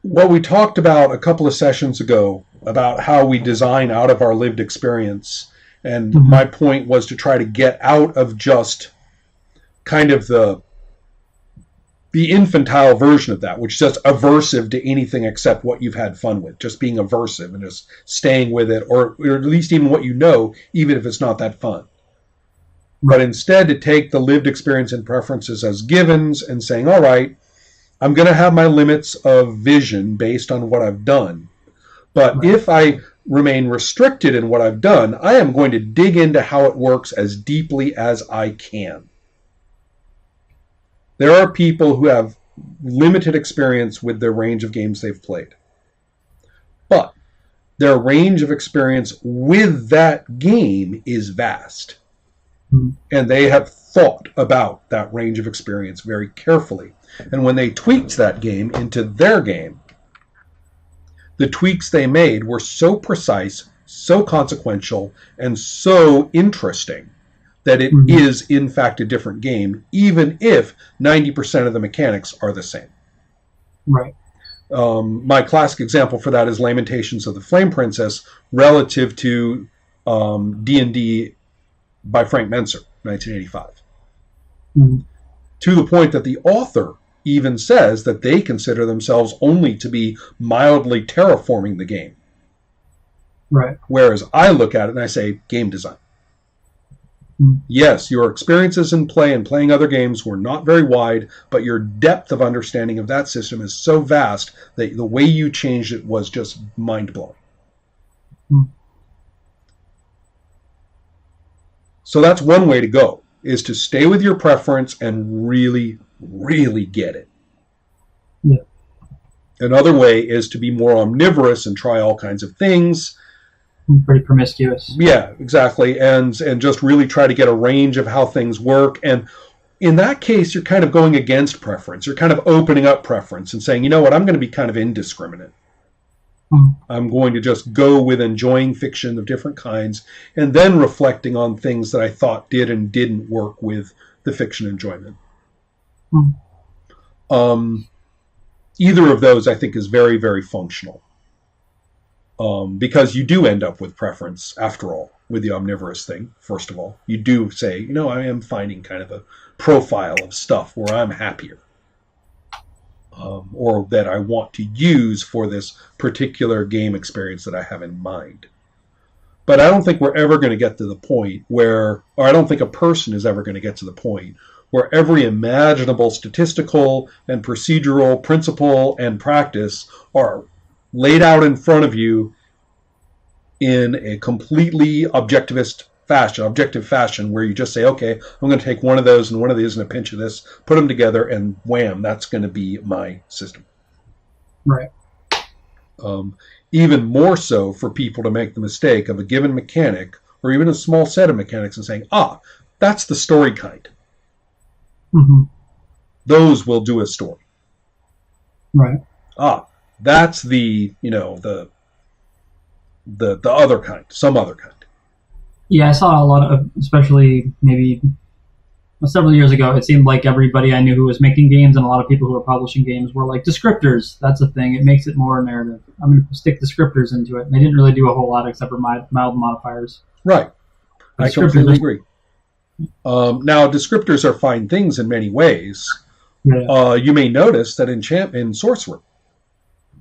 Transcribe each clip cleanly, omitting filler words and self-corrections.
What we talked about a couple of sessions ago about how we design out of our lived experience, and my point was to try to get out of just kind of the infantile version of that, which is just aversive to anything except what you've had fun with, just being aversive and just staying with it, or at least even what you know, even if it's not that fun. But instead to take the lived experience and preferences as givens and saying, all right, I'm going to have my limits of vision based on what I've done. But if I remain restricted in what I've done, I am going to dig into how it works as deeply as I can. There are people who have limited experience with their range of games they've played. But their range of experience with that game is vast. And they have thought about that range of experience very carefully. And when they tweaked that game into their game, the tweaks they made were so precise, so consequential, and so interesting that it is, in fact, a different game, even if 90% of the mechanics are the same. Right. My classic example for that is Lamentations of the Flame Princess relative to D&D by Frank Menser, 1985. To the point that the author even says that they consider themselves only to be mildly terraforming the game. Right. Whereas I look at it and I say, game design. Yes, your experiences in play and playing other games were not very wide, but your depth of understanding of that system is so vast that the way you changed it was just mind-blowing. So that's one way to go, is to stay with your preference and really, really get it. Yeah. Another way is to be more omnivorous and try all kinds of things. Pretty promiscuous. Yeah, exactly. And just really try to get a range of how things work. And in that case, you're kind of going against preference. You're kind of opening up preference and saying, you know what, I'm going to be kind of indiscriminate. I'm going to just go with enjoying fiction of different kinds and then reflecting on things that I thought did and didn't work with the fiction enjoyment. Either of those, I think, is very, very functional. Because you do end up with preference, after all, with the omnivorous thing, first of all. You do say, you know, I am finding kind of a profile of stuff where I'm happier. Or that I want to use for this particular game experience that I have in mind. But I don't think we're ever going to get to the point where, or I don't think a person is ever going to get to the point where every imaginable statistical and procedural principle and practice are laid out in front of you in a completely objective fashion, where you just say, okay, I'm going to take one of those and one of these and a pinch of this, put them together, and wham, that's going to be my system. Right. Even more so for people to make the mistake of a given mechanic or even a small set of mechanics and saying, that's the story kind. Those will do a story. Right. That's the, the other kind, some other kind. Yeah, I saw a lot of, especially maybe several years ago, it seemed like everybody I knew who was making games and a lot of people who were publishing games were like, descriptors, that's a thing. It makes it more narrative. I'm going to stick descriptors into it. And they didn't really do a whole lot except for mild modifiers. Right. I completely agree. Now, descriptors are fine things in many ways. Yeah. You may notice that in Sorcerer,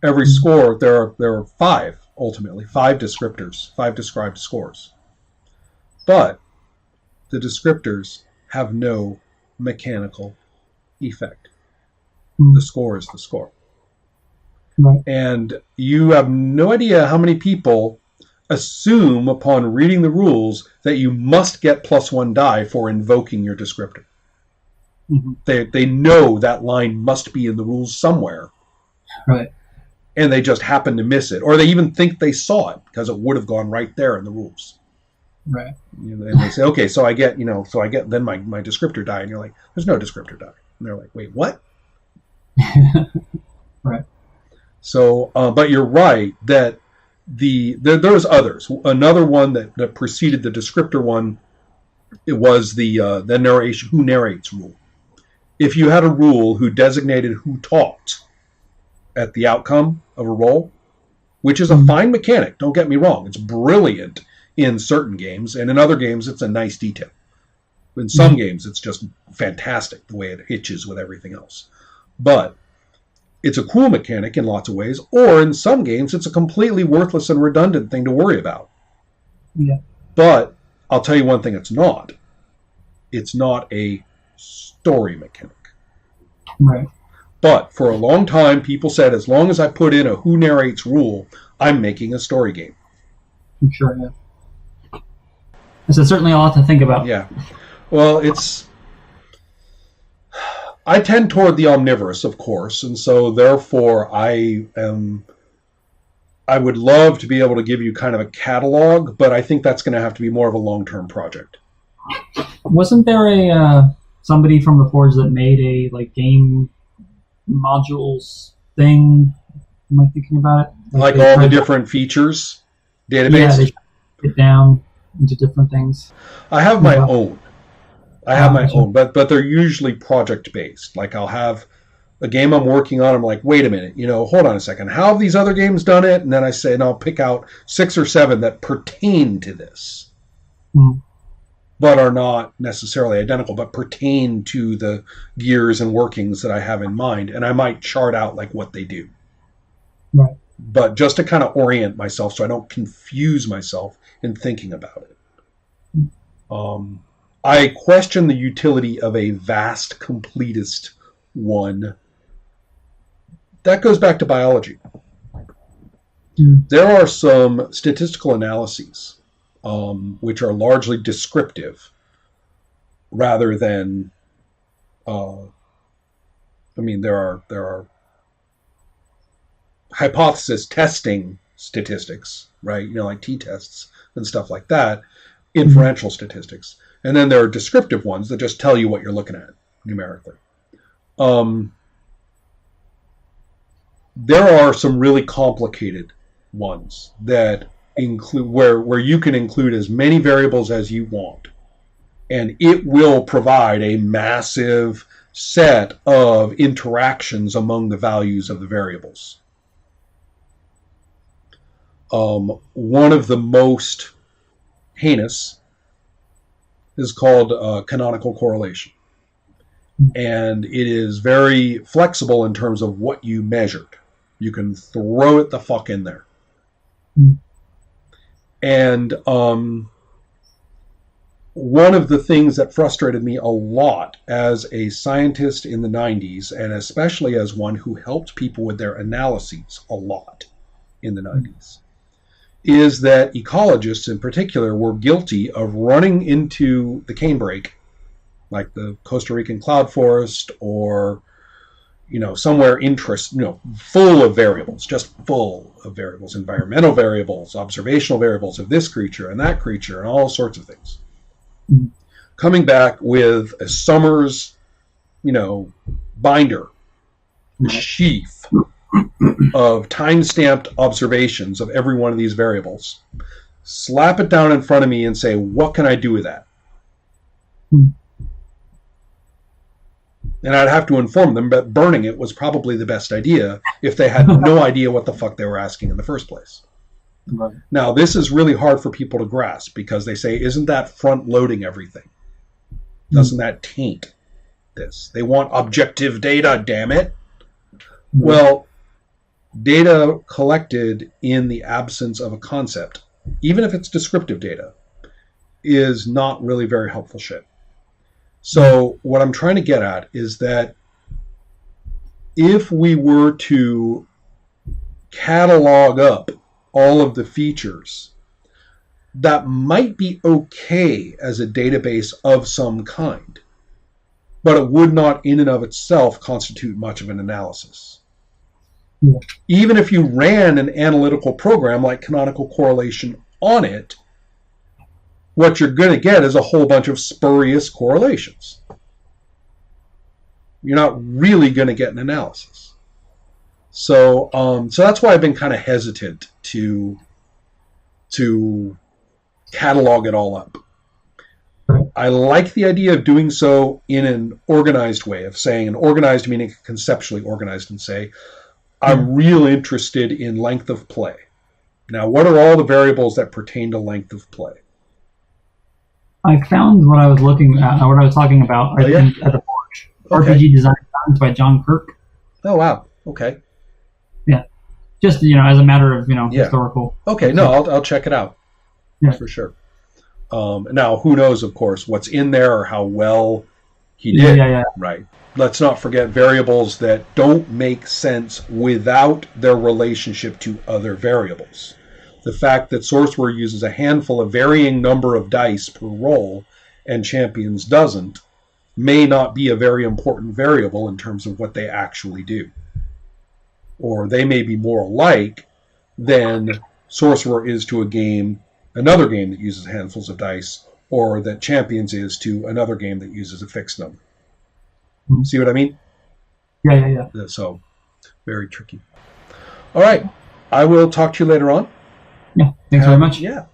every score, there are five descriptors, 5 described scores. But the descriptors have no mechanical effect. The score is the score. Right. And you have no idea how many people assume upon reading the rules that you must get +1 die for invoking your descriptor. They know that line must be in the rules somewhere. Right. And they just happen to miss it. Or they even think they saw it because it would have gone right there in the rules. Right. And they say, okay, so I get then my descriptor die, and you're like, there's no descriptor die. And they're like, wait, what? Right. So, but you're right that there's others. Another one that preceded the descriptor one It was the narration, who narrates rule. If you had a rule who designated who talked at the outcome of a roll, which is a fine mechanic, don't get me wrong, it's brilliant in certain games, and in other games it's a nice detail. In some games it's just fantastic the way it hitches with everything else. But it's a cool mechanic in lots of ways, or in some games it's a completely worthless and redundant thing to worry about. Yeah. But I'll tell you one thing it's not. It's not a story mechanic. Right. But for a long time, people said, as long as I put in a who narrates rule, I'm making a story game. I'm sure, yeah. It's certainly a lot to think about. Yeah. Well, I tend toward the omnivorous, of course, and so therefore I would love to be able to give you kind of a catalog, but I think that's going to have to be more of a long-term project. Wasn't there a somebody from the Forge that made a game modules thing? Am I thinking about it? Like all the different features, database? Yeah, they it down into different things. I have my own. But they're usually project-based. Like I'll have a game I'm working on, I'm like, wait a minute, hold on a second. How have these other games done it? And then I say, and I'll pick out 6 or 7 that pertain to this. But are not necessarily identical, but pertain to the gears and workings that I have in mind. And I might chart out like what they do. Right. But just to kind of orient myself so I don't confuse myself in thinking about it. I question the utility of a vast completist one. That goes back to biology. There are some statistical analyses which are largely descriptive rather than there are hypothesis testing statistics, right? Like t-tests and stuff like that, inferential statistics. And then there are descriptive ones that just tell you what you're looking at numerically. There are some really complicated ones that include where you can include as many variables as you want, and it will provide a massive set of interactions among the values of the variables. One of the most heinous is called canonical correlation. And it is very flexible in terms of what you measured. You can throw it the fuck in there. And one of the things that frustrated me a lot as a scientist in the 90s, and especially as one who helped people with their analyses a lot in the 90s, is that ecologists in particular were guilty of running into the canebrake, like the Costa Rican cloud forest, or somewhere full of variables, just full of variables, environmental variables, observational variables of this creature and that creature and all sorts of things. Coming back with a Summers, binder, sheaf of time-stamped observations of every one of these variables, slap it down in front of me and say, what can I do with that? And I'd have to inform them that burning it was probably the best idea if they had no idea what the fuck they were asking in the first place. Right. Now, this is really hard for people to grasp because they say, isn't that front-loading everything? Doesn't that taint this? They want objective data, damn it. Well, data collected in the absence of a concept, even if it's descriptive data, is not really very helpful shit. So what I'm trying to get at is that if we were to catalog up all of the features, that might be okay as a database of some kind, but it would not in and of itself constitute much of an analysis. Yeah. Even if you ran an analytical program like canonical correlation on it, what you're going to get is a whole bunch of spurious correlations. You're not really going to get an analysis. So that's why I've been kind of hesitant to catalog it all up. Right. I like the idea of doing so in an organized way, of saying an organized meaning conceptually organized, and say, I'm real interested in length of play. Now, what are all the variables that pertain to length of play? I found what I was looking at, what I was talking about, I think, at the Forge. Okay. RPG Design Guidance by John Kirk. Oh, wow. Okay. Yeah. Just, as a matter of, historical. Okay, no, I'll check it out. Yeah. For sure. Now, who knows, of course, what's in there or how well he did. Yeah. Right. Let's not forget variables that don't make sense without their relationship to other variables. The fact that Sorcerer uses a handful of varying number of dice per roll and Champions doesn't may not be a very important variable in terms of what they actually do. Or they may be more alike than Sorcerer is to another game that uses handfuls of dice, or that Champions is to another game that uses a fixed number. Mm-hmm. See what I mean? Yeah. So, very tricky. All right. I will talk to you later on. Yeah. Thanks very much. Yeah.